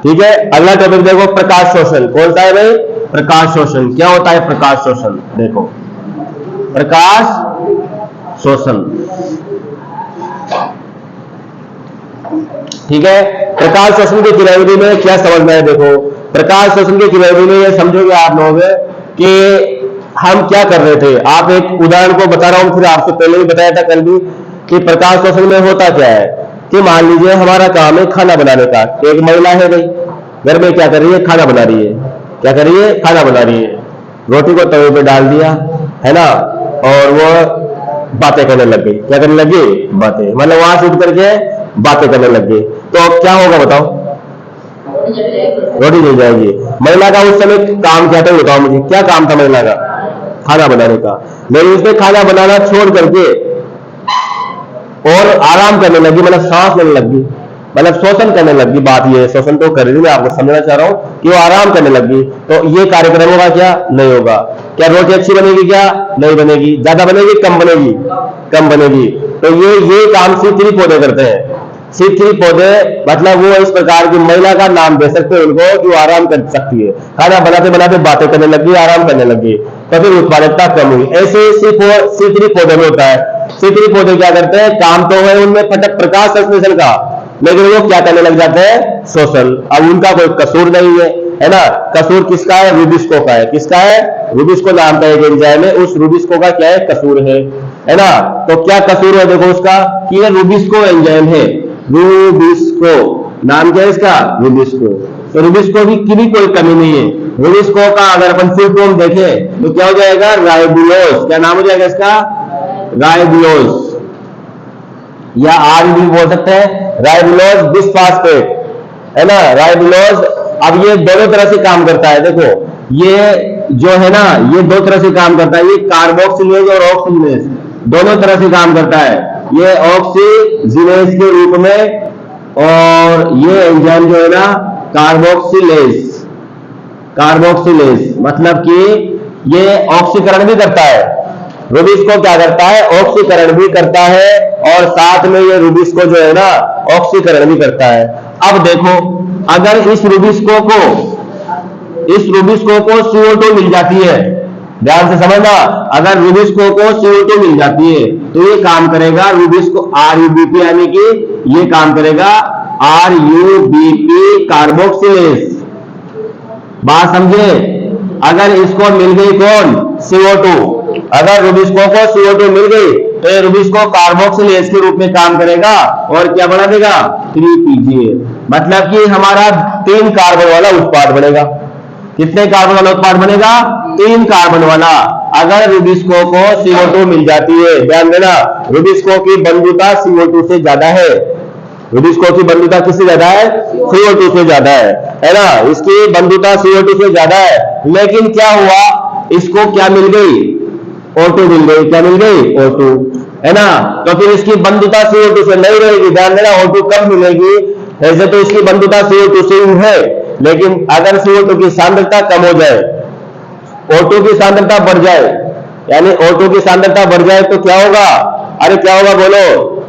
ठीक है, अगला टॉपिक देखो, प्रकाश शोषण। कौन सा है भाई? प्रकाश शोषण। क्या होता है प्रकाश शोषण? देखो, प्रकाश शोषण, ठीक है। प्रकाश शोषण की क्रियाविधि में क्या समझना है? देखो, प्रकाश शोषण की क्रियाविधि में ये समझोगे आप लोग कि हम क्या कर रहे थे। आप एक उदाहरण को बता रहा हूं, फिर आपसे पहले भी बताया था कल भी कि प्रकाश शोषण में होता क्या है कि मान लीजिए हमारा काम है खाना बनाने का। एक महिला है भाई, घर में क्या कर रही है? खाना बना रही है। क्या कर रही है? खाना बना रही है। रोटी को तवे पे डाल दिया, है ना, और वो बातें करने लग गई। क्या करने लगी? बातें, मतलब वहां से उठ करके बातें करने लग गई। तो अब क्या होगा बताओ? रोटी जल जाएगी। महिला का उस समय काम क्या था बताओ मुझे? क्या काम था महिला का? खाना बनाने का। लेकिन उसने खाना बनाना छोड़ करके और आराम करने लगी, मतलब सांस लेने लगी, मतलब शोषण करने लगी। बात ये शोषण तो कर रही, मैं आपको समझना चाह रहा हूं कि वो आराम करने लगी। तो ये कार्यक्रम होगा क्या? नहीं होगा। क्या रोटी अच्छी बनेगी? क्या नहीं बनेगी। ज्यादा बनेगी? कम बनेगी? कम बनेगी। तो ये काम C3 पौधे करते हैं। C3 पौधे मतलब वो इस प्रकार की महिला का नाम दे सकते हैं उनको कि वो आराम कर सकती है। खाना बनाते बनाते बातें करने लगी, आराम करने लगी, तो फिर उत्पादकता कम हुई। ऐसे C3 पौधे में होता है। C3 पौधे क्या करते हैं? काम तो है उनमें प्रकाश संश्लेषण का, लेकिन वो क्या करने लग जाते हैं? शोषण। अब उनका कोई कसूर नहीं है ना। कसूर किसका है? रूबिस्को का है। किसका है? रूबिस्को नाम का एक एंजाइम है, उस रूबिस्को का क्या है? कसूर है ना। तो क्या कसूर है देखो उसका कि ये रूबिस्को एंजाइम है। रूबिस्को नाम क्या है इसका? रूबिस्को। तो रूबिस्को की भी कोई कमी नहीं है। रूबिस्को का अगर अपन फुल फॉर्म देखें तो क्या हो जाएगा? राइबुलोज। क्या नाम हो जाएगा इसका? राइबुलोज, या आर भी बोल सकते हैं, राइबुलोज बिस्फास्फेट, है ना, राइबुलोज। अब ये दोनों तरह से काम करता है। देखो ये जो है ना, ये दो तरह से काम करता है। ये कार्बोक्सिलेज और ऑक्सीजिनेज दोनों तरह से काम करता है। ये ऑक्सीजिनेज के रूप में, और ये एंजाइम जो है ना कार्बोक्सिलेज। कार्बोक्सिलेज मतलब कि ये ऑक्सीकरण भी करता है। रूबिस्को क्या करता है? ऑक्सीकरण भी करता है, और साथ में ये रूबिस्को जो है ना ऑक्सीकरण भी करता है। अब देखो, अगर इस रूबिस्को को CO2 मिल जाती है, ध्यान से समझना, अगर रूबिस्को को CO2 मिल जाती है तो ये काम करेगा रूबिस्को RUBP, यानी कि ये काम करेगा RUBP कार्बोक्सिलेज। बात समझे? अगर इसको मिल गई कौन? CO2। अगर रूबिस्को को CO2 मिल गई तो ये रूबिस्को कार्बोक्सिलेज के रूप में काम करेगा और क्या बना देगा? 3PGA। मतलब कि हमारा 3 कार्बन वाला उत्पाद बनेगा। कितने कार्बन वाला उत्पाद बनेगा? 3 कार्बन वाला। अगर रूबिस्को को CO2 मिल जाती है, ध्यान देना, रूबिस्को की बंधुता CO2 से ज्यादा है। रूबिस्को की बंधुता किससे ज्यादा है? CO2 से ज्यादा है ना। इसकी बंधुता CO2 से ज्यादा है, लेकिन क्या हुआ? इसको क्या मिल गई? O2 मिल गई। क्या मिल गई? O2, है ना। तो फिर इसकी बंधुता CO2 से नहीं रहेगी। ध्यान देना, O2 कब मिलेगी? ऐसे तो इसकी बंधुता CO2 से ही है, लेकिन अगर CO2 की सांद्रता कम हो जाए, O2 की सांद्रता बढ़ जाए, यानी O2 की सांद्रता बढ़ जाए तो क्या होगा? अरे क्या होगा बोलो,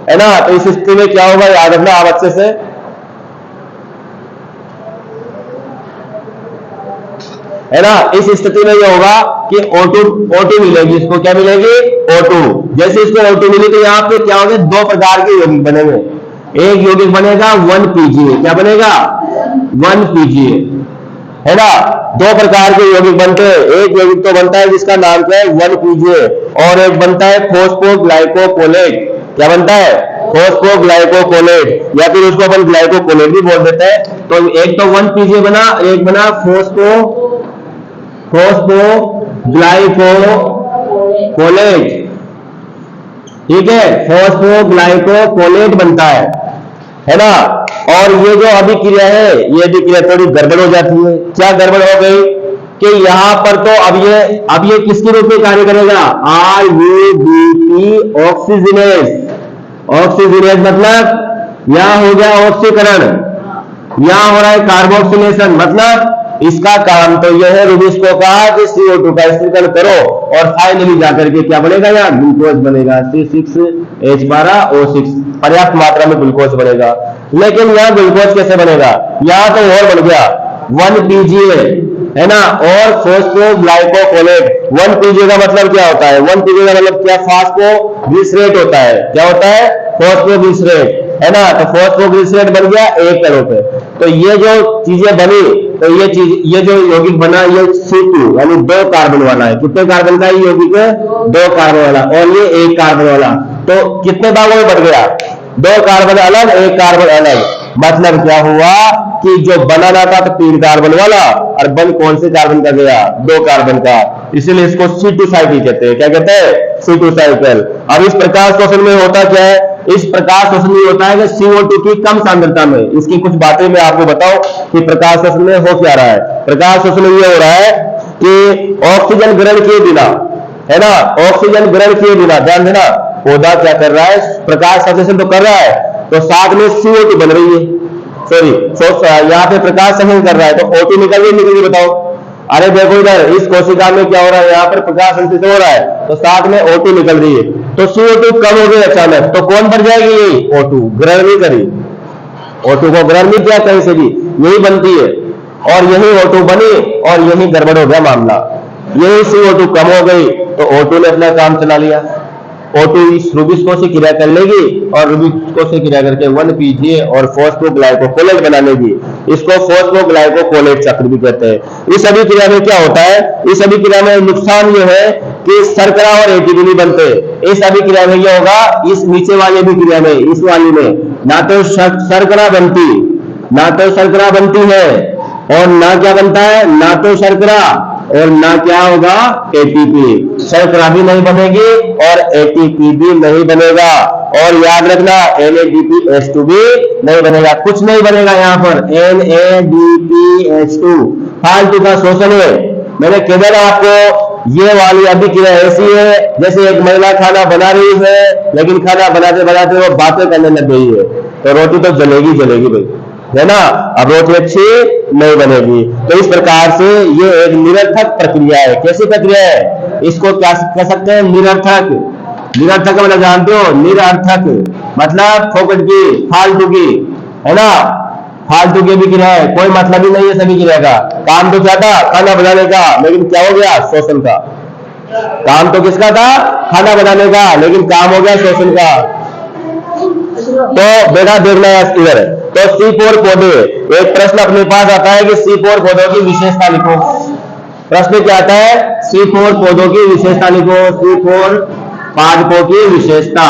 है ना। तो इस स्थिति में क्या होगा? याद रखना आप अच्छे से, है ना। इस स्थिति में ये होगा कि O2 मिलेगी। इसको क्या मिलेगी? O2। जैसे इसको O2 मिली तो यहाँ पे क्या होगा? 2 प्रकार के यौगिक बनेंगे। एक यौगिक बनेगा 1PGA। क्या बनेगा? 1PGA, है ना। 2 प्रकार के यौगिक बनते हैं। एक यौगिक तो बनता है जिसका नाम क्या है? 1PGA, और एक बनता है फॉस्फोग्लाइकोकोलेट। क्या बनता है? फॉस्फोग्लाइकोकोलेट, या फिर उसको अपन ग्लाइकोकोलेट भी बोल देते हैं। तो एक तो 1PGA बना, एक बना फॉस्फोग्लाइकोकोलेट, ठीक है, फॉस्फोग्लाइकोकोलेट बनता है ना। और ये जो अभी क्रिया है, ये भी क्रिया थोड़ी गड़बड़ हो जाती है। क्या गड़बड़ हो गई कि यहां पर तो अब ये किसके रूप में कार्य करेगा? RUBP ऑक्सीजिनेज। ऑक्सीजिनेज मतलब यहां हो गया ऑक्सीकरण, यहां हो रहा है कार्बोक्सिलेशन, मतलब इसका काम तो यह है, रूबिस को कहा कि CO2 का स्थिरीकरण करो और फाइनली जाकर के क्या बनेगा, यहाँ ग्लूकोज बनेगा, C6H12O6, पर्याप्त मात्रा में ग्लूकोज बनेगा। लेकिन यहाँ ग्लूकोज कैसे बनेगा, यहाँ तो और बन गया 1PGA है ना, और फॉस्फोग्लाइकोलेट। 1PGA का मतलब क्या होता है, 1PGA का मतलब क्या, फॉस्फोग्लिसरेट होता है। क्या होता है, फॉस्फोग्लिसरेट है ना, तो फॉस्फोग्लिसरेट बन गया 1 करोड़ पे। तो ये जो चीजें बनी, तो ये जो यौगिक बना, ये C2 यानी 2 कार्बन वाला है। कितने कार्बन का ये यौगिक है, 2 कार्बन वाला, और ये 1 कार्बन वाला। तो कितने भागों में बढ़ गया, 2 कार्बन अलग 1 कार्बन अलग। मतलब क्या हुआ कि जो बनाना था तो 3 कार्बन वाला, और बन कौन से कार्बन का गया, 2 कार्बन का। इसीलिए इसको C2 साइकिल कहते हैं। क्या कहते हैं, C2 साइकिल। अब इस प्रकाश शोषण में होता क्या है, इस प्रकाश शोषण में होता है कि CO2 की कम सांद्रता में, इसकी कुछ बातें मैं आपको बताऊं कि प्रकाश शोषण में हो क्या रहा है। प्रकाश शोषण में ये हो रहा है कि ऑक्सीजन ग्रहण किए बिना, है ना, ऑक्सीजन ग्रहण किए बिना, ध्यान देना, पौधा क्या कर रहा है, प्रकाश संश्लेषण तो कर रहा है, तो साथ में CO2 बन रही है, सॉरी यहाँ पे प्रकाश संश्लेषण कर रहा है, तो O2 निकल गई, बताओ। अरे देखो इधर इस कोशिका में क्या हो रहा है, यहाँ पर प्रकाश संश्लेषण हो रहा है, तो साथ में O2 निकल रही है, तो CO2 कम हो गई अचानक, तो कौन बढ़ जाएगी, यही O2। ग्रहण नहीं करी, O2 को ग्रहण नहीं किया कहीं से भी, यही बनती है, और यही O2 बनी, और यही गड़बड़ हो गया मामला। यही CO2 कम हो गई, तो O2 ने अपना काम चला लिया। O2 इस रूबिस को से क्रिया कर लेगी, और रूबिस को से क्रिया करके 1PGA और फॉस्फोग्लाइकोलेट बना लेगी। इसको फॉस्फोग्लाइकोलेट चक्र भी कहते हैं। इस सभी क्रिया में क्या होता है, इस सभी क्रिया में नुकसान ये है कि शर्करा और ATP नहीं बनते। इस सभी क्रिया में ये होगा, इस नीचे वाले भी क्रिया में, इस वाली में ना तो शर्करा बनती, ना तो शर्करा बनती है, और ना क्या बनता है, ना तो शर्करा, और ना क्या होगा, ATP। शर्करा भी नहीं बनेगी और ATP भी नहीं बनेगा, और याद रखना NADPH2 भी नहीं बनेगा, कुछ नहीं बनेगा यहाँ पर, NADPH2 फालतू का शोषण है। मैंने कह दिया आपको, ये वाली अभिक्रिया ऐसी है जैसे एक महिला खाना बना रही है, लेकिन खाना बनाते बनाते वो बातें करने लग गई है, तो रोटी तो जलेगी जलेगी भाई, है ना, अब रोटी अच्छी नहीं बनेगी। तो इस प्रकार से ये एक निरर्थक प्रक्रिया है। कैसी प्रक्रिया है, इसको क्या कह सकते हैं, निरर्थक। निरर्थक मतलब जानते हो, निरर्थक मतलब फोकट की, फालतू की, है ना, फालतू की भी क्रिया है, कोई मतलब ही नहीं है सभी क्रिया का। काम तो क्या था, खाना बनाने का, लेकिन क्या हो गया, शोषण का। काम तो किसका था, खाना बनाने का, लेकिन काम हो गया शोषण का। तो बेटा देखना है इधर, तो C4 पौधे, एक प्रश्न अपने पास आता है कि C4 पौधों की विशेषता लिखो। प्रश्न क्या आता है, C4 पौधों की विशेषता लिखो। C4 पादपों की विशेषता,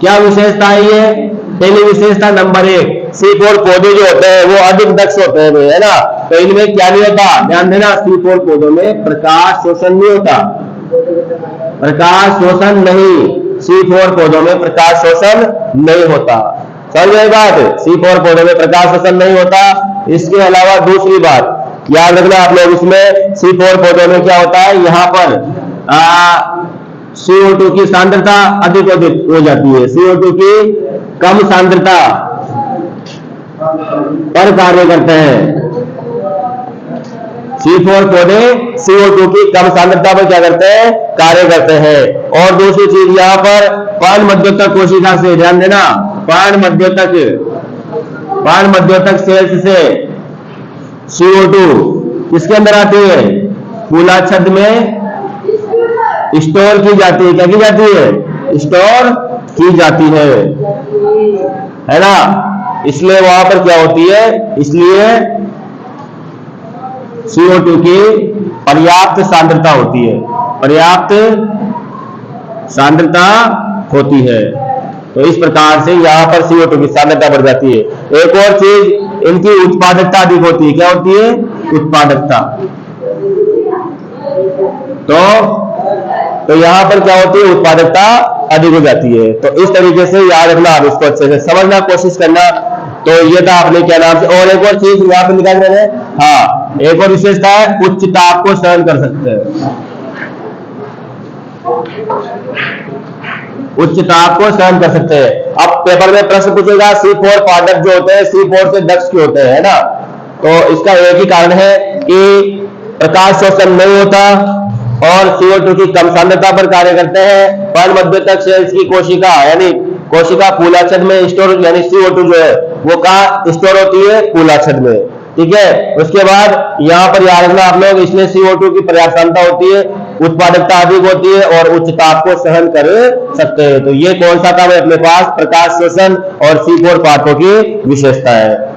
क्या विशेषता है ये, पहली विशेषता नंबर 1, C4 पौधे जो होते हैं वो अधिक दक्ष होते हैं, है ना, तो इनमें क्या नहीं होता, ध्यान देना, C4 पौधों में प्रकाश शोषण नहीं होता, प्रकाश शोषण नहीं, C4 पौधों में प्रकाश शोषण नहीं होता। समझ गए बात, C4 पौधों में प्रकाश शोषण नहीं होता। इसके अलावा दूसरी बात याद रखना आप लोग, इसमें C4 पौधों में क्या होता है, यहाँ पर CO2 की सांद्रता अधिक हो जाती है, CO2 की कम सांद्रता पर कार्य करते हैं। C4 पौधे CO2 की कम सांद्रता पर क्या करते हैं, कार्य करते हैं। और दूसरी चीज यहाँ पर पान मध्योतक कोशिका से, ध्यान देना, पान मध्योतक सेल्स से CO2 किसके अंदर आती है, मूलाच्छद में स्टोर की जाती है। क्या की जाती है, स्टोर की जाती है ना, इसलिए वहां पर क्या होती है, इसलिए CO2 की पर्याप्त सांद्रता होती है, पर्याप्त सांद्रता होती है। तो इस प्रकार से यहां पर CO2 की सांद्रता बढ़ जाती है। एक और चीज, इनकी उत्पादकता अधिक होती है। क्या होती है, उत्पादकता। तो यहां पर क्या होती है, उत्पादकता अधिक हो जाती है। तो इस तरीके से याद रखना, आप इसको अच्छे से समझना कोशिश करना। तो ये था आपने क्या नाम से, और एक और चीज यहाँ पे निकाल रहे हैं, हाँ एक और विशेषता है, उच्च ताप को सहन कर सकते हैं, उच्च ताप को सहन कर सकते हैं। अब पेपर में प्रश्न पूछेगा, C4 पादप जो होते हैं C4 से दक्ष क्यों होते हैं, है ना, तो इसका एक ही कारण है कि प्रकाश शोषण नहीं होता और CO2 की कम सांद्रता पर कार्य करते हैं। पर्णमध्यतक सेल्स की कोशिका यानी कोशिका फूलाछद में स्टोर, यानी CO2 जो है वो कहाँ स्टोर होती है? फूलाछद में। ठीक है, उसके बाद यहाँ पर याद रखना आप लोग, इसमें CO2 की पर्याप्त सांद्रता होती है, उत्पादकता अधिक होती है और उच्च ताप को सहन कर सकते हैं। तो ये कौन सा काम है अपने पास? प्रकाश शोषण और C4 पाथो की विशेषता है।